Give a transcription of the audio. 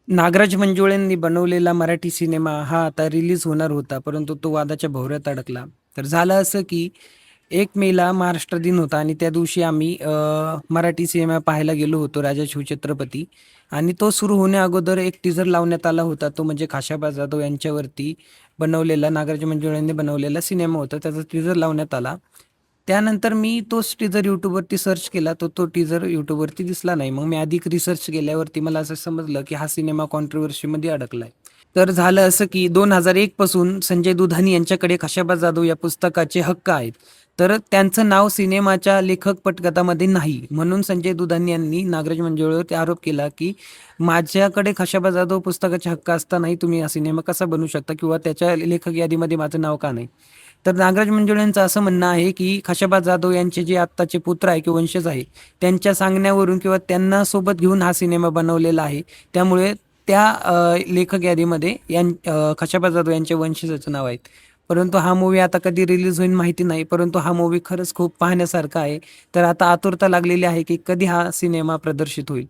नागराज मंजुळेंनी बनवलेला मराठी सिनेमा हा आता रिलीज होणार होता, परंतु तो वादाच्या भोवऱ्यात अडकला. तर झालं असं की 1 मेला महाराष्ट्र दिन होता आणि त्या दिवशी आम्ही मराठी सिनेमा पाहायला गेलो होतो, राजा शिवछत्रपती. आणि तो सुरू होण्या अगोदर एक टीझर लावण्यात आला होता. तो म्हणजे खाशाबा जाधव यांच्यावरती बनवलेला, नागराज मंजुळेंनी बनवलेला सिनेमा होता. त्याचा टीझर लावण्यात आला. त्यानंतर मी तोच टीझर YouTubeवरती सर्च केला, तर तो टीझर YouTubeवरती दिसला नाही. मग मी अधिक रिसर्च केल्यावरती मला असं समजलं, की हा सिनेमा कॉन्ट्रोव्हर्सीमध्ये अडकलाय. तर झालं असं, की 2001 पासून संजय दुधाणी यांच्याकडे खाशाबा जाधव या पुस्तकाचे हक्क आहेत. तर त्यांचं नाव सिनेमाच्या लेखक पटकथामध्ये नाही. म्हणून संजय दुधाणी यांनी नागराज मंजुळेवरती आरोप केला, की माझ्याकडे खाशाबा जाधव पुस्तकाचे हक्क असतानाही तुम्ही हा सिनेमा कसा बनवू शकता किंवा त्याच्या लेखक यादीमध्ये माझं नाव का नाही? तर नागराज मंजुळेंचं असं म्हणणं आहे, की खाशाबा जाधव यांचे जे आत्ताचे पुत्र आहे किंवा वंशज आहे, त्यांच्या सांगण्यावरून किंवा त्यांना सोबत घेऊन हा सिनेमा बनवलेला आहे. त्यामुळे त्या लेखक यादीमध्ये खाशाबा जाधव यांच्या वंशजाचं नाव आहे. परंतु हा मूव्ही आता कधी रिलीज होईल माहिती नाही. परंतु हा मूव्ही खरंच खूप पाहण्यासारखा आहे. तर आता आतुरता लागलेली आहे, की कधी हा सिनेमा प्रदर्शित होईल.